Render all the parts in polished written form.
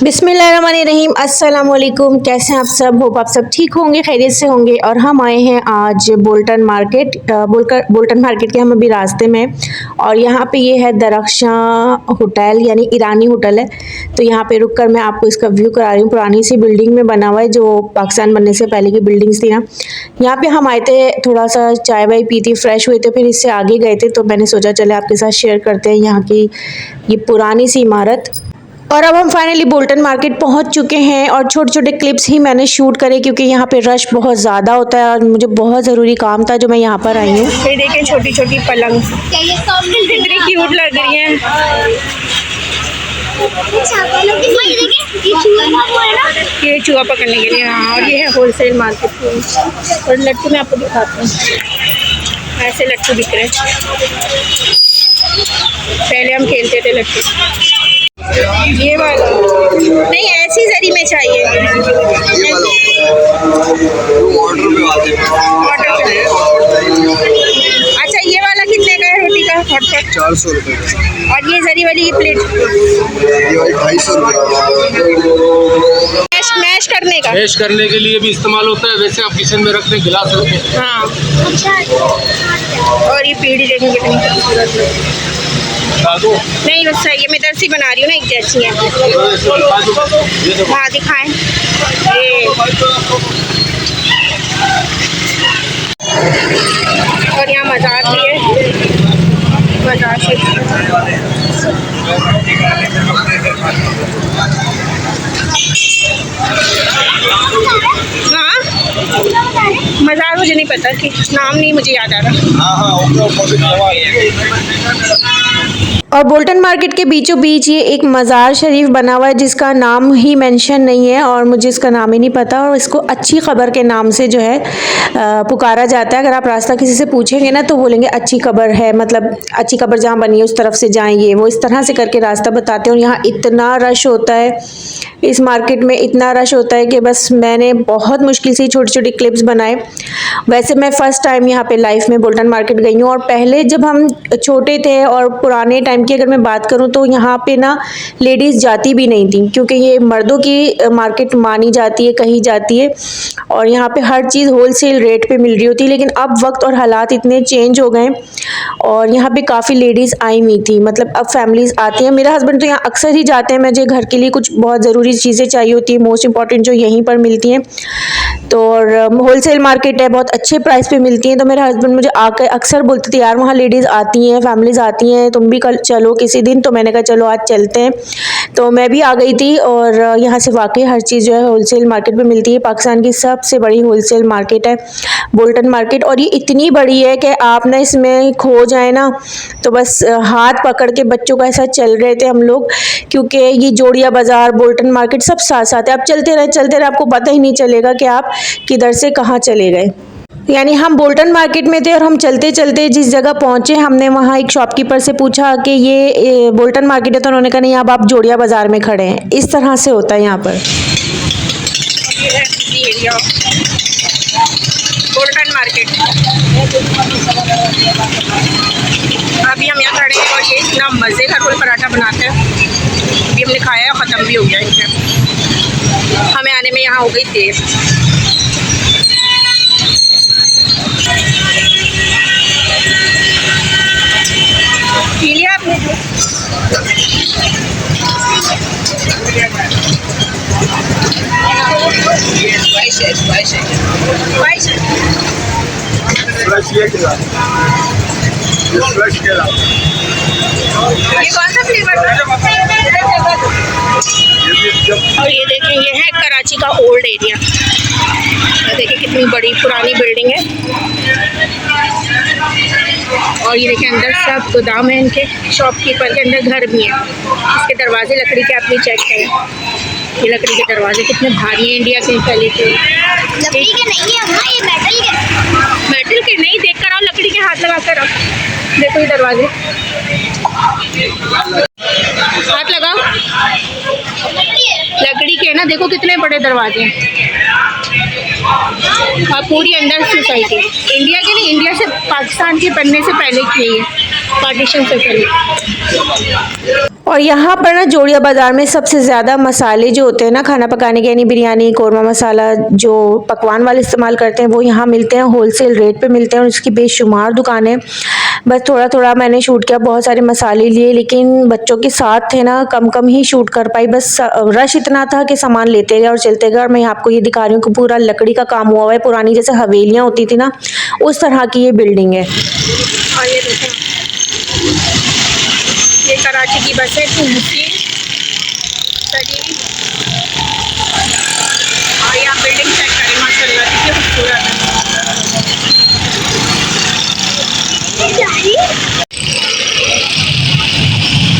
बिस्मिल्लाहिर्रहमानिर्रहीम, अस्सलाम वालेकुम। कैसे हैं आप सब? होप आप सब ठीक होंगे, खैरियत से होंगे। और हम आए हैं आज बोल्टन मार्केट। बोल्टन मार्केट के हम अभी रास्ते में हैं और यहाँ पे ये है दरख्शां होटल, यानी ईरानी होटल है। तो यहाँ पे रुक कर मैं आपको इसका व्यू करा रही हूँ। पुरानी सी बिल्डिंग में बना हुआ है, जो पाकिस्तान बनने से पहले की बिल्डिंग्स थी ना। यहाँ पे हम आए थे, थोड़ा सा चाय वाय पी थी, फ्रेश हुए थे, फिर इससे आगे गए थे। तो मैंने सोचा चले आपके साथ शेयर करते हैं यहाँ की ये पुरानी सी इमारत। और अब हम फाइनली बोल्टन मार्केट पहुंच चुके हैं और छोटे छोटे क्लिप्स ही मैंने शूट करे, क्योंकि यहाँ पे रश बहुत ज़्यादा होता है और मुझे बहुत ज़रूरी काम था जो मैं यहाँ पर आई हूँ। ये देखें छोटी छोटी पलंग कितनी क्यूट लग रही हैं। ये चूहा पकड़ने के लिए। हाँ, और ये है होलसेल मार्केट। और लट्टू मैं आपको दिखाती हूँ, ऐसे लट्टू दिख रहे हैं। पहले हम खेलते थे लट्टू। ये वाला नहीं, ऐसी जरी में चाहिए। अच्छा, ये वाला कितने का है रोटी का? 400 रुपये। और ये जरी वाली की प्लेट? ये वाली 250 रुपये। मैश करने का, मैश करने के लिए भी इस्तेमाल होता है। वैसे आप किचन में रखते हैं, गिलास रखते हैं। हाँ। और ये पीढ़ी देखें कितनी नहीं, बस सही है। मैं दरसी बना रही हूँ ना, एक जैसी है। हाँ, दिखाएं। ये और यहाँ मज़ार भी है, मज़ार हाँ, मज़ार मुझे नहीं पता, कि नाम नहीं मुझे याद आ रहा। और बोल्टन मार्केट के बीचों बीच ये एक मज़ार शरीफ बना हुआ है, जिसका नाम ही मेंशन नहीं है और मुझे इसका नाम ही नहीं पता। और इसको अच्छी खबर के नाम से जो है पुकारा जाता है। अगर आप रास्ता किसी से पूछेंगे ना तो बोलेंगे अच्छी खबर है, मतलब अच्छी खबर जहाँ बनी है उस तरफ से जाएंगे, वो इस तरह से करके रास्ता बताते हैं। और यहाँ इतना रश होता है, इस मार्केट में इतना रश होता है कि बस मैंने बहुत मुश्किल से छोटी छोटी क्लिप्स बनाए। वैसे मैं फ़र्स्ट टाइम यहाँ पे लाइफ में बोल्टन मार्केट गई हूँ। और पहले जब हम छोटे थे और पुराने टाइम की अगर मैं बात करूँ तो यहाँ पे ना लेडीज़ जाती भी नहीं थी, क्योंकि ये मर्दों की मार्केट मानी जाती है, कही जाती है। और यहाँ पे हर चीज़ होलसेल रेट पे मिल रही होती है। लेकिन अब वक्त और हालात इतने चेंज हो गए और यहाँ पे काफ़ी लेडीज़ आई हुई थी, मतलब अब फैमिलीज़ आती हैं। मेरा हस्बैंड तो यहाँ अक्सर ही जाते हैं, मुझे घर के लिए कुछ बहुत ज़रूरी चीज़ें चाहिए होती है, मोस्ट इंपॉर्टेंट, जो यहीं पर मिलती हैं। तो और होलसेल मार्केट है, बहुत अच्छे प्राइस पे मिलती हैं। तो मेरे हस्बैंड मुझे आकर अक्सर बोलते थे, यार वहाँ लेडीज़ आती हैं, फैमिलीज़ आती हैं, तुम भी कल चलो किसी दिन। तो मैंने कहा चलो आज चलते हैं। तो मैं भी आ गई थी और यहाँ से वाकई हर चीज़ जो है होलसेल मार्केट में मिलती है। पाकिस्तान की सबसे बड़ी होलसेल मार्केट है बोल्टन मार्केट। और ये इतनी बड़ी है कि आप ना इसमें खो जाए ना तो बस हाथ पकड़ के बच्चों का ऐसा चल रहे थे हम लोग, क्योंकि ये जोड़िया बाज़ार, बोल्टन मार्केट सब साथ साथ है। आप चलते रहे, आपको पता ही नहीं चलेगा कि आप किधर से कहाँ चले गए। यानी हम बोल्टन मार्केट में थे और हम चलते चलते जिस जगह पहुंचे, हमने वहाँ एक शॉपकीपर से पूछा कि ये बोल्टन मार्केट है, तो उन्होंने कहा नहीं, अब आप जोड़िया बाज़ार में खड़े हैं। इस तरह से होता है यहाँ पर। बोल्टन मार्केट, अभी हम यहाँ खड़े हैं और ये इतना मज़े का रोल पराठा बनाते हैं। अभी हमने खाया, ख़त्म भी हो गया इनका। हमें आने में यहाँ हो गई देर। पी लिया आपने? ये कौन सा फ्लेवर है? और ये देखें, ये है कराची का ओल्ड एरिया। देखिए कितनी बड़ी पुरानी बिल्डिंग है। और ये देखें अंदर सब गोदाम है इनके, शॉपकीपर के अंदर घर भी है। इसके दरवाजे लकड़ी के, आपने चेक करें, ये लकड़ी के दरवाजे कितने भारी हैं। इंडिया के पहले के लकड़ी के नहीं है अम्मा, ये मेटल के। मेटल के नहीं, देख कर आओ, लकड़ी के हाथ लगा कर आओ। देखो ये दरवाजे, हाथ लगाओ, लकड़ी के ना, देखो कितने बड़े दरवाजे हैं। और पूरी अंदर सोसाइटी इंडिया की नहीं, इंडिया से पाकिस्तान के बनने से पहले की है। पार्टीशन से पहले। और यहाँ पर ना जोड़िया बाज़ार में सबसे ज़्यादा मसाले जो होते हैं ना खाना पकाने के, यानी बिरयानी, कौरमा मसाला, जो पकवान वाले इस्तेमाल करते हैं वो यहाँ मिलते हैं, होलसेल रेट पे मिलते हैं और इसकी बेशुमार दुकानें। बस थोड़ा थोड़ा मैंने शूट किया, बहुत सारे मसाले लिए, लेकिन बच्चों के साथ थे ना, कम कम ही शूट कर पाई। बस रश इतना था कि सामान लेते गए और चलते गए। और मैं आपको ये दिखा रही हूँ कि पूरा लकड़ी का काम हुआ है, पुरानी जैसे हवेलियाँ होती थी ना, उस तरह की ये बिल्डिंग है। और ये देखें, ये कराची की बस है, सजी और यहाँ बिल्डिंग चेक करें, माशाल्लाह कितनी खूबसूरत है।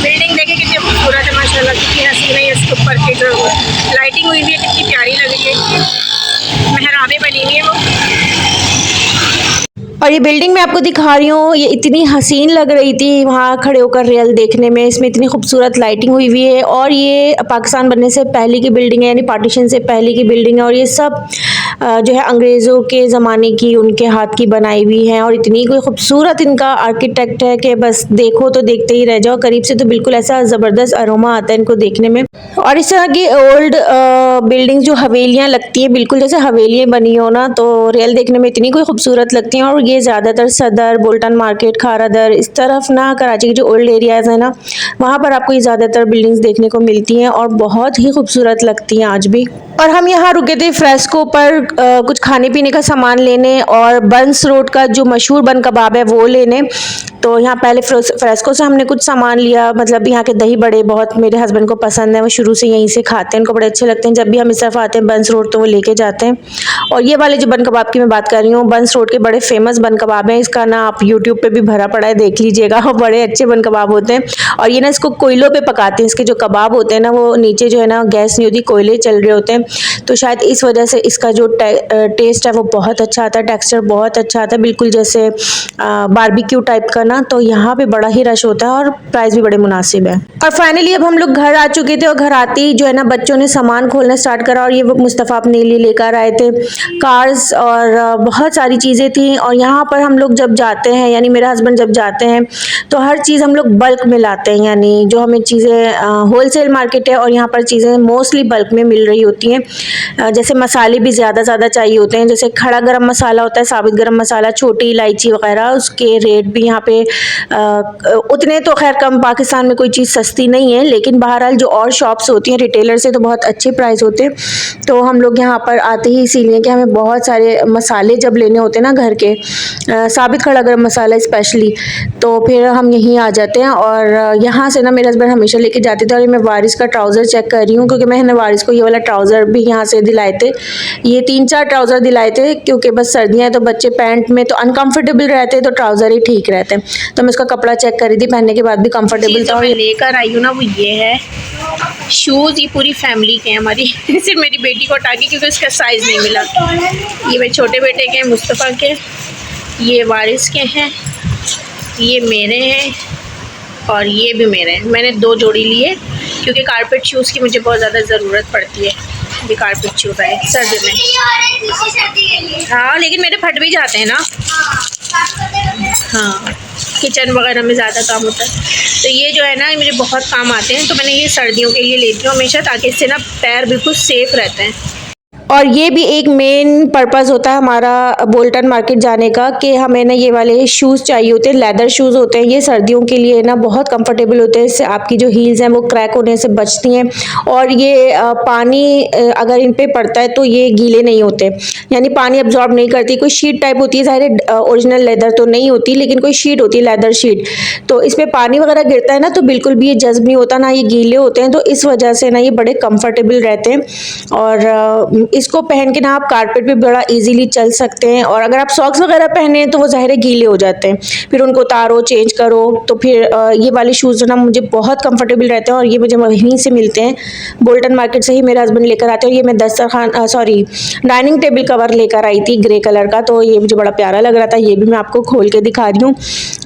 बिल्डिंग देखे कितनी खूबसूरत है माशाल्लाह, कितनी हसीन है। इसके ऊपर की जो लाइटिंग हुई हुई है कितनी प्यारी लग रही है, मेहराबें बनी हुई है वो। और ये बिल्डिंग मैं आपको दिखा रही हूँ, ये इतनी हसीन लग रही थी वहाँ खड़े होकर रियल देखने में। इसमें इतनी खूबसूरत लाइटिंग हुई हुई है और ये पाकिस्तान बनने से पहले की बिल्डिंग है, यानी पार्टीशन से पहले की बिल्डिंग है। और ये सब जो है अंग्रेज़ों के ज़माने की, उनके हाथ की बनाई हुई है। और इतनी कोई खूबसूरत इनका आर्किटेक्ट है कि बस देखो तो देखते ही रह जाओ। करीब से तो बिल्कुल ऐसा ज़बरदस्त अरोमा आता है इनको देखने में। और इस तरह की ओल्ड बिल्डिंग जो हवेलियाँ लगती हैं, बिल्कुल जैसे हवेलियाँ बनी हो ना, तो रियल देखने में इतनी कोई खूबसूरत लगती हैं। और ये ज़्यादातर सदर, बोल्टन मार्केट, खारादर, इस तरफ ना कराची के जो ओल्ड एरियाज़ हैं ना, वहाँ पर आपको ये ज़्यादातर बिल्डिंग्स देखने को मिलती हैं और बहुत ही खूबसूरत लगती हैं आज भी। और हम यहाँ रुके थे फ्रेस्को पर कुछ खाने पीने का सामान लेने और बंस रोड का जो मशहूर बन कबाब है वो लेने। तो यहाँ पहले फ्रेस्को से हमने कुछ सामान लिया, मतलब यहाँ के दही बड़े बहुत मेरे हस्बैंड को पसंद है, वो शुरू से यहीं से खाते हैं, उनको बड़े अच्छे लगते हैं। जब भी हम इस तरफ आते हैं बंस रोड तो वो लेके जाते हैं। और ये वाले जो बन कबाब की मैं बात कर रही हूँ, बंस रोड के बड़े फेमस बन कबाब हैं। इसका ना आप यूट्यूब पे भी भरा पड़ा है, देख लीजिएगा, बड़े अच्छे बन कबाब होते हैं। और ये ना इसको कोयलों पे पकाते हैं, इसके जो कबाब होते हैं ना, वो नीचे जो है ना गैस नहीं होती, कोयले चल रहे होते हैं। तो शायद इस वजह से इसका जो टेस्ट है वो बहुत अच्छा आता है, टेक्सचर बहुत अच्छा आता है, बिल्कुल जैसे बारबेक्यू टाइप का ना। तो यहाँ पे बड़ा ही रश होता है और प्राइस भी बड़े मुनासिब है। और फाइनली अब हम लोग घर आ चुके थे और घर आते ही जो है ना बच्चों ने सामान खोलना स्टार्ट करा। और ये मुस्तफ़ा अपने लिए लेकर आए थे कार्स और बहुत सारी चीज़ें थी। और यहाँ पर हम लोग जब जाते हैं, यानी मेरे हस्बैंड जब जाते हैं, तो हर चीज़ हम लोग बल्क में लाते हैं, यानी जो हमें चीज़ें होलसेल मार्केट है और यहाँ पर चीज़ें मोस्टली बल्क में मिल रही होती हैं। जैसे मसाले भी ज़्यादा चाहिए होते हैं, जैसे खड़ा गरम मसाला होता है, साबित गरम मसाला, छोटी इलायची वगैरह, उसके रेट भी यहाँ पे उतने तो खैर कम, पाकिस्तान में कोई चीज़ सस्ती नहीं है, लेकिन बहरहाल जो और शॉप्स होती हैं रिटेलर से तो बहुत अच्छे प्राइस होते हैं। तो हम लोग यहाँ पर आते ही इसीलिए कि हमें बहुत सारे मसाले जब लेने होते हैं ना घर के, साबित खड़ा गरम मसाला स्पेशली, तो फिर हम यहीं आ जाते हैं। और यहाँ से ना मेरे हस्बैंड हमेशा लेके जाते थे। और मैं वारिस का ट्राउज़र चेक कर रही हूँ, क्योंकि मैंने वारिस को ये वाला ट्राउज़र भी यहाँ से दिलाए थे, ये 3-4 ट्राउज़र दिलाए थे, क्योंकि बस सर्दियाँ हैं तो बच्चे पैंट में तो अनकंफर्टेबल रहते हैं, तो ट्राउज़र ही ठीक रहते हैं। तो मैं उसका कपड़ा चेक कर रही थी, पहनने के बाद भी कंफर्टेबल था। और मैं लेकर आई हूँ ना वो ये है शूज़, ये पूरी फैमिली के हैं हमारी, सिर्फ मेरी बेटी को हटा के, क्योंकि उसका साइज़ नहीं मिला। ये मेरे छोटे बेटे के हैं, मुस्तफ़ा के, ये वारिस के हैं, ये मेरे हैं और ये भी मेरे हैं। मैंने 2 जोड़ी लिए क्योंकि कारपेट शूज़ की मुझे बहुत ज़्यादा ज़रूरत पड़ती है। ये कारपेट शूज़ है सर्दी में, हाँ, लेकिन मेरे फट भी जाते हैं ना, हाँ, किचन वगैरह में ज़्यादा काम होता है। तो ये जो है ना, ये मुझे बहुत काम आते हैं, तो मैंने ये सर्दियों के लिए लेती हूँ हमेशा, ताकि इससे ना पैर बिल्कुल सेफ़ रहते हैं। और ये भी एक मेन पर्पस होता है हमारा बोल्टन मार्केट जाने का, कि हमें ना ये वाले शूज़ चाहिए होते हैं, लेदर शूज़ होते हैं, ये सर्दियों के लिए ना बहुत कंफर्टेबल होते हैं, इससे आपकी जो हील्स हैं वो क्रैक होने से बचती हैं। और ये पानी अगर इन पे पड़ता है तो ये गीले नहीं होते, यानी पानी अब्जॉर्ब नहीं करती। कोई शीट टाइप होती है, ज़ाहिर है ओरिजिनल लेदर तो नहीं होती, लेकिन कोई शीट होती है, लेदर शीट, तो इसमें पानी वगैरह गिरता है ना तो बिल्कुल भी ये जज्ब नहीं होता, ना ये गीले होते हैं। तो इस वजह से ना ये बड़े कम्फर्टेबल रहते हैं। और इसको पहन के ना आप कारपेट पे बड़ा इजीली चल सकते हैं। और अगर आप सॉक्स वगैरह पहने हैं तो वो ज़ाहिर है गीले हो जाते हैं, फिर उनको उतारो, चेंज करो। तो फिर ये वाले शूज़ ना मुझे बहुत कंफर्टेबल रहते हैं और ये मुझे वहीं से मिलते हैं, बोल्टन मार्केट से ही मेरे हस्बैंड लेकर आते हैं। और ये मैं डाइनिंग टेबल कवर लेकर आई थी ग्रे कलर का, तो ये मुझे बड़ा प्यारा लग रहा था, ये भी मैं आपको खोल के दिखा रही हूँ।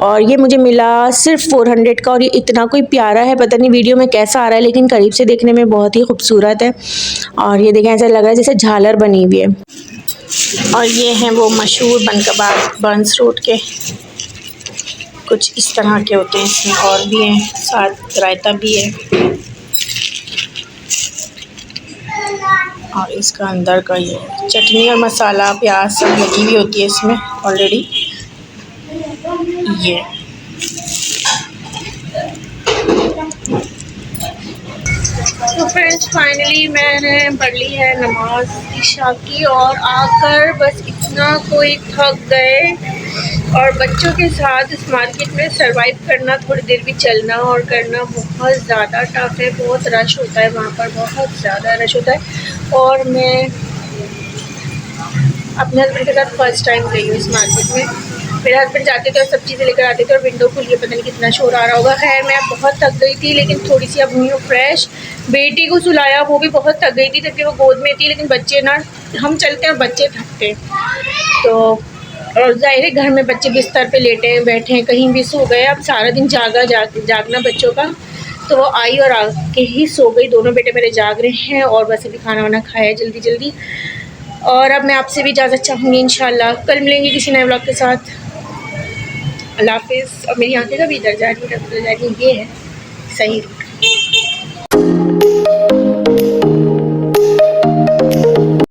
और ये मुझे मिला सिर्फ 400 का, और ये इतना कोई प्यारा है, पता नहीं वीडियो में कैसा आ रहा है, लेकिन करीब से देखने में बहुत ही खूबसूरत है। और ये देखें, ऐसा लग रहा है जैसे झालर बनी हुई है। और ये हैं वो मशहूर बन कबाब बंस रोड के, कुछ इस तरह के होते हैं, इसमें और भी हैं, साथ रायता भी है और इसका अंदर का ये चटनी और मसाला प्याज सब लगी हुई होती है इसमें ऑलरेडी। ये तो फ्रेंड्स फाइनली मैंने पढ़ ली है नमाज इशा की और आकर बस इतना कोई थक गए। और बच्चों के साथ इस मार्केट में सरवाइव करना, थोड़ी देर भी चलना और करना बहुत ज़्यादा टफ है। बहुत रश होता है वहाँ पर, बहुत ज़्यादा रश होता है। और मैं अपने हस्बैंड के साथ फर्स्ट टाइम गई हूँ इस मार्केट में। मेरे हस्बैंड जाते थे और सब चीज़ें लेकर आते थे और विंडो खुल के पता नहीं कितना शोर आ रहा होगा। खैर मैं बहुत थक गई थी, लेकिन थोड़ी सी अब हुई हूँ फ्रेश। बेटी को सुलाया, वो भी बहुत थक गई थी जबकि वो गोद में थी, लेकिन बच्चे ना, हम चलते हैं और बच्चे थकते हैं। तो और ज़ाहिर है घर में बच्चे बिस्तर पे लेटे हैं, बैठे हैं, कहीं भी सो गए। अब सारा दिन जागना बच्चों का। तो वो आई और आके ही सो गई। दोनों बेटे मेरे जाग रहे हैं और बस अभी खाना वाना खाया जल्दी जल्दी। और अब मैं आपसे भी इजाज़त चाहूँगी इंशाल्लाह। कल मिलेंगे किसी नए व्लॉग के साथ। अल्लाह हाफ़िज़। और मेरी आंखें का भी दर्द जा रही है, ये है सही।